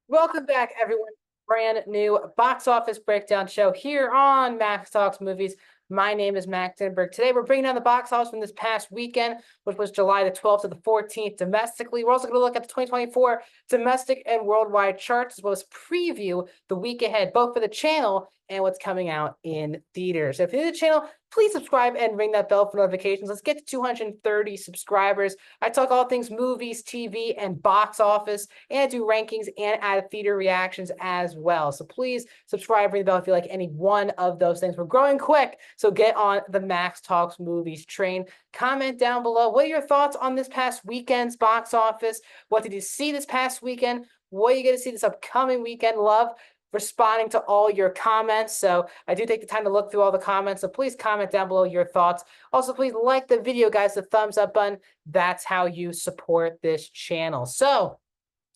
Welcome back, everyone. Brand new box office breakdown show here on Max Talks Movies. My name is Max Denberg. Today, we're bringing down the box office from this past weekend, which was July the 12th to the 14th domestically. We're also going to look at the 2024 domestic and worldwide charts, as well as preview the week ahead, both for the channel and what's coming out in theaters. So if you're new to the channel, please subscribe and ring that bell for notifications. Let's get to 230 subscribers. I talk all things movies, TV, and box office, and I do rankings and add theater reactions as well. So please subscribe, ring the bell if you like any one of those things. We're growing quick, so get on the Max Talks Movies train. Comment down below. What are your thoughts on this past weekend's box office? What did you see this past weekend? What are you going to see this upcoming weekend? Love responding to all your comments. So I do take the time to look through all the comments. So please comment down below your thoughts. Also, please like the video, guys, the thumbs up button. That's how you support this channel. So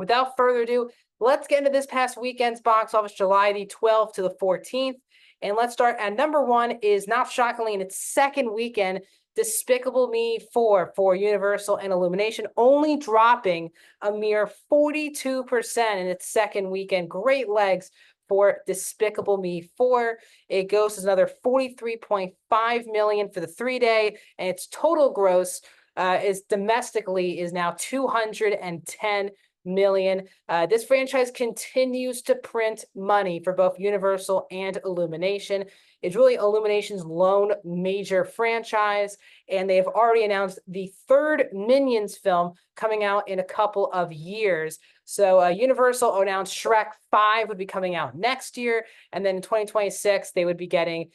without further ado, let's get into this past weekend's box office, July the 12th to the 14th. And let's start at number one is, not shockingly, in its second weekend, Despicable Me 4 for Universal and Illumination, only dropping a mere 42% in its second weekend. Great legs for Despicable Me 4. It goes to another 43.5 million for the 3-day, and its total gross is domestically is now 210 million. This franchise continues to print money for both Universal and Illumination. It's really Illumination's lone major franchise, and they have already announced the third Minions film coming out in a couple of years. So Universal announced Shrek 5 would be coming out next year, and then in 2026 they would be getting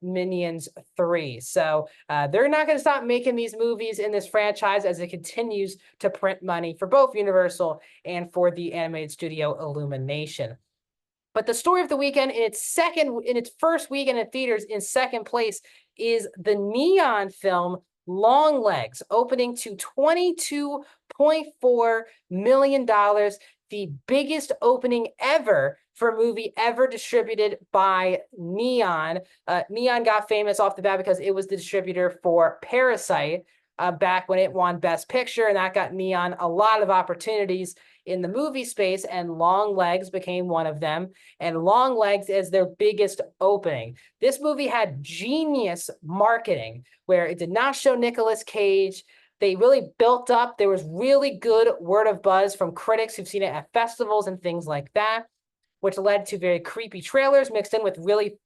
Minions 3. So they're not going to stop making these movies in this franchise as it continues to print money for both Universal and for the animated studio Illumination. But the story of the weekend, in its first weekend in theaters, in second place is the Neon film Longlegs, opening to $22.4 million, the biggest opening ever for a movie ever distributed by Neon. Neon got famous off the bat because it was the distributor for Parasite back when it won Best Picture, and that got Neon a lot of opportunities in the movie space, and Longlegs became one of them. And Longlegs is their biggest opening. This movie had genius marketing where it did not show Nicolas Cage. They really built up. There was really good word of buzz from critics who've seen it at festivals and things like that, which led to very creepy trailers mixed in with really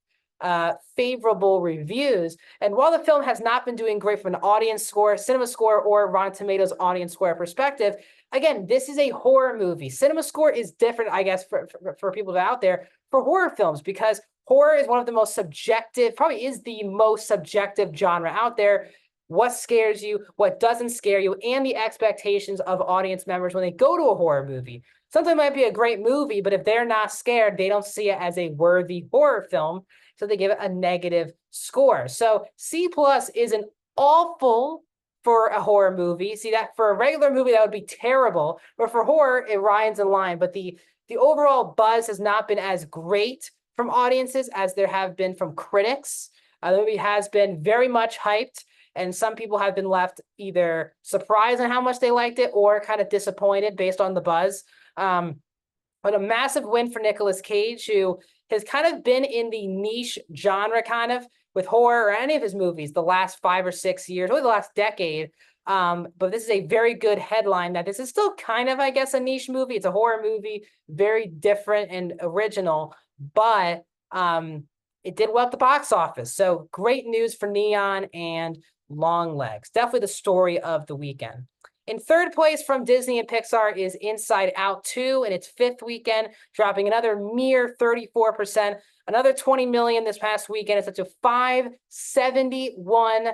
favorable reviews. And while the film has not been doing great from an audience score, cinema score, or Rotten Tomatoes audience score perspective, again, this is a horror movie. Cinema score is different, I guess, for people out there for horror films, because horror is one of the most subjective, probably is the most subjective genre out there. What scares you, what doesn't scare you, and the expectations of audience members when they go to a horror movie. Something might be a great movie, but if they're not scared, they don't see it as a worthy horror film, so they give it a negative score. So C+ isn't awful for a horror movie. See, that for a regular movie, that would be terrible. But for horror, it rides in line. But the overall buzz has not been as great from audiences as there have been from critics. The movie has been very much hyped, and some people have been left either surprised on how much they liked it or kind of disappointed based on the buzz. But a massive win for Nicolas Cage, who has kind of been in the niche genre kind of with horror or any of his movies the last 5 or 6 years, or the last decade. But this is a very good headline that this is still kind of, I guess, a niche movie. It's a horror movie, very different and original, but it did well at the box office. So great news for Neon and Longlegs. Definitely the story of the weekend. In third place from Disney and Pixar is Inside Out 2 in its fifth weekend, dropping another mere 34%, another 20 million this past weekend. It's up to 571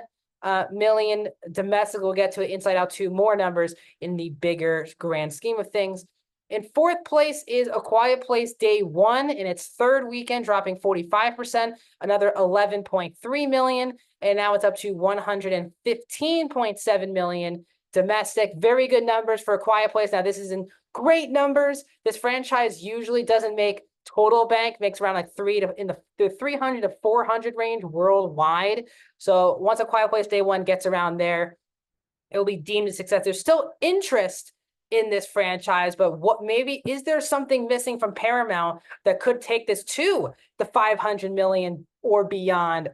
million domestic. We'll get to Inside Out 2, more numbers in the bigger grand scheme of things. In fourth place is A Quiet Place Day 1 in its third weekend, dropping 45%, another 11.3 million, and now it's up to 115.7 million domestic. Very good numbers for A Quiet Place. Now, this is in great numbers. This franchise usually doesn't make total bank, makes around like in the 300 to 400 range worldwide. So once A Quiet Place Day 1 gets around there, it will be deemed a success. There's still interest in this franchise, but what maybe is there something missing from Paramount that could take this to the 500 million or beyond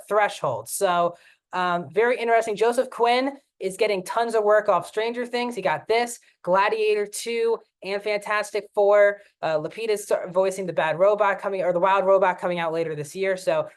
threshold? So very interesting. Joseph Quinn is getting tons of work off Stranger Things. He got this, Gladiator 2, and Fantastic Four. Lapita's voicing the bad robot coming, or the wild robot coming out later this year. So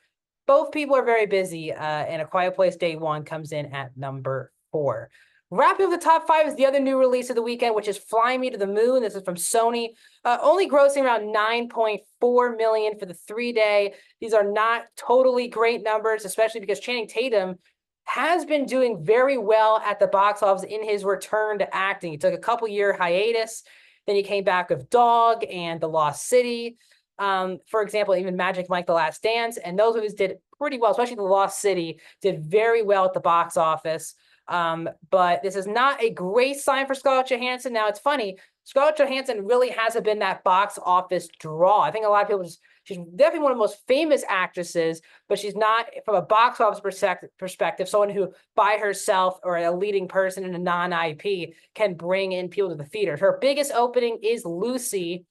both people are very busy, and A Quiet Place Day One comes in at number 4. Wrapping up the top 5 is the other new release of the weekend, which is Fly Me to the Moon. This is from Sony, only grossing around 9.4 million for the 3-day. These are not totally great numbers, especially because Channing Tatum has been doing very well at the box office in his return to acting. He took a couple-year hiatus, then he came back with Dog and The Lost City. For example, even Magic Mike: The Last Dance, and those movies did pretty well, especially The Lost City did very well at the box office. But this is not a great sign for Scarlett Johansson. Now, it's funny, Scarlett Johansson really hasn't been that box office draw. I think a lot of people she's definitely one of the most famous actresses, but she's not, from a box office perspective, someone who by herself or a leading person in a non-IP can bring in people to the theater. Her biggest opening is Lucy,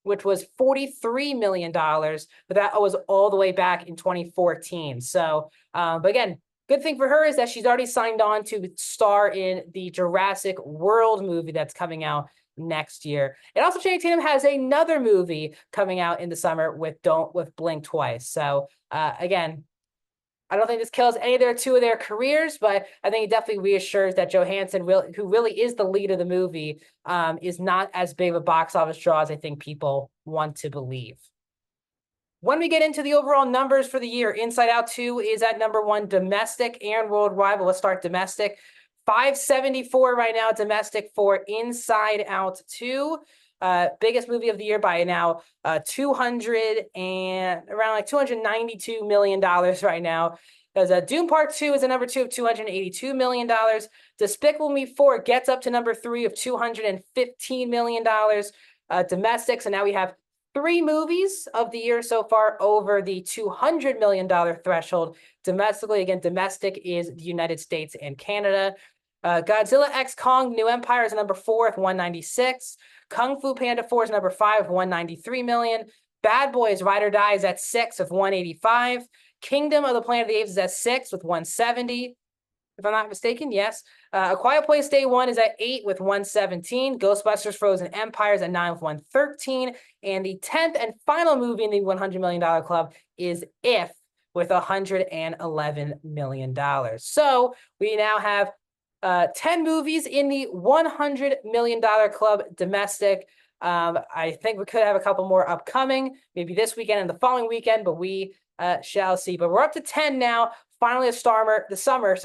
which was $43 million, but that was all the way back in 2014. So, but again, good thing for her is that she's already signed on to star in the Jurassic World movie that's coming out next year. And also Channing Tatum has another movie coming out in the summer with Blink Twice. So again, I don't think this kills any of their two of their careers, but I think it definitely reassures that Johansson, who really is the lead of the movie, is not as big of a box office draw as I think people want to believe. When we get into the overall numbers for the year, Inside Out 2 is at number 1 domestic and worldwide, but let's start domestic. 574 right now domestic for Inside Out 2. Biggest movie of the year by now, around $292 million right now. As Doom Part 2 is at number 2 of $282 million. Despicable Me 4 gets up to number 3 of $215 million domestic. So now we have 3 movies of the year so far over the $200 million threshold domestically. Again, domestic is the United States and Canada. Godzilla x Kong New Empire is number 4 at 196. Kung Fu Panda 4 is number 5, 193 million. Bad Boys Ride or Die is at 6 of 185. Kingdom of the Planet of the Apes is at 6 with 170. If I'm not mistaken, yes. A Quiet Place Day One is at 8 with 117. Ghostbusters Frozen Empire is at 9 with 113. And the 10th and final movie in the $100 million club is If with $111 million. So we now have 10 movies in the $100 million club domestic. I think we could have a couple more upcoming, maybe this weekend and the following weekend, but we shall see. But we're up to 10 now. Finally, the summer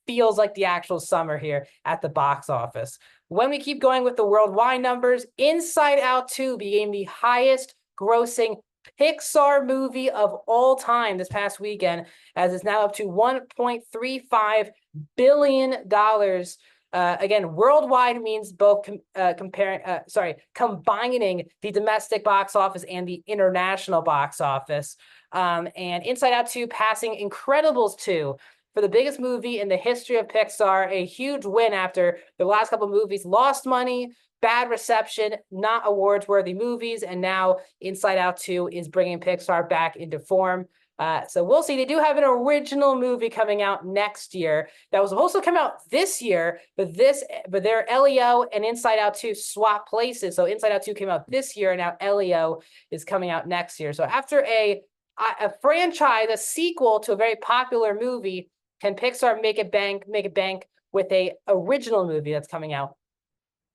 feels like the actual summer here at the box office. When we keep going with the worldwide numbers, Inside Out 2 became the highest grossing Pixar movie of all time this past weekend, as it's now up to $1.35 billion. Again, worldwide means both combining the domestic box office and the international box office. And Inside Out 2 passing Incredibles 2 for the biggest movie in the history of Pixar, a huge win after the last couple of movies lost money, bad reception, not awards-worthy movies, and now Inside Out 2 is bringing Pixar back into form. So we'll see. They do have an original movie coming out next year that was supposed to come out this year, but their Elio and Inside Out 2 swap places. So Inside Out 2 came out this year, and now Elio is coming out next year. So after a franchise, a sequel to a very popular movie, can Pixar make it bank with a original movie that's coming out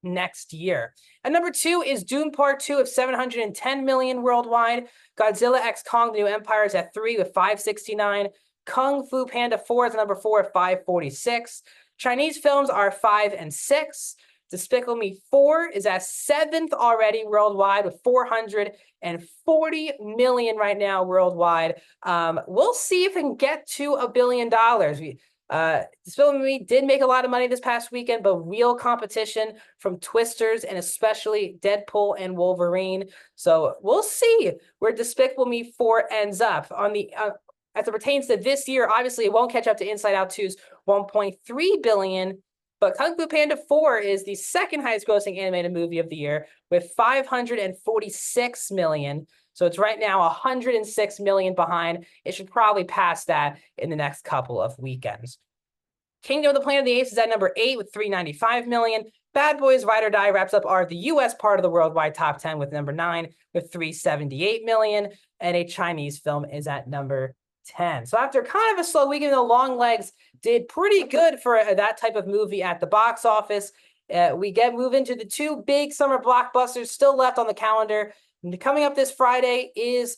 next year? And number 2 is Dune Part 2 of 710 million worldwide. Godzilla x Kong The New Empire is at 3 with 569. Kung Fu Panda 4 is number 4 at 546. Chinese films are 5 and 6. Despicable Me 4 is at 7th already worldwide with 440 million right now worldwide. We'll see if we can get to $1 billion. Despicable Me did make a lot of money this past weekend, but real competition from Twisters and especially Deadpool and Wolverine. So we'll see where Despicable Me 4 ends up. As it pertains to this year, obviously it won't catch up to Inside Out 2's 1.3 billion But Kung Fu Panda 4 is the second highest grossing animated movie of the year with 546 million. So it's right now 106 million behind. It should probably pass that in the next couple of weekends. Kingdom of the Planet of the Apes is at number 8 with 395 million. Bad Boys Ride or Die wraps up the US part of the worldwide top 10 with number 9 with 378 million. And a Chinese film is at number 10. So after kind of a slow weekend, the Long Legs did pretty good for that type of movie at the box office. We move into the two big summer blockbusters still left on the calendar. And coming up this Friday is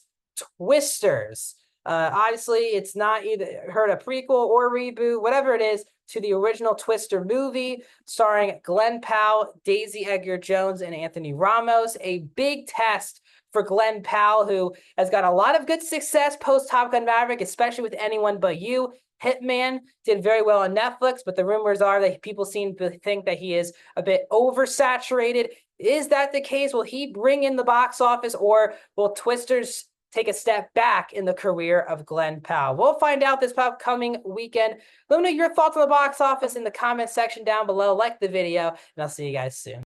Twisters. Obviously, it's not either heard a prequel or reboot, whatever it is, to the original Twister movie, starring Glenn Powell, Daisy Edgar Jones, and Anthony Ramos. A big test for Glenn Powell, who has got a lot of good success post Top Gun Maverick, especially with Anyone But You. Hitman did very well on Netflix, but the rumors are that people seem to think that he is a bit oversaturated. Is that the case? Will he bring in the box office, or will Twisters take a step back in the career of Glenn Powell? We'll find out this upcoming weekend. Let me know your thoughts on the box office in the comment section down below. Like the video, and I'll see you guys soon.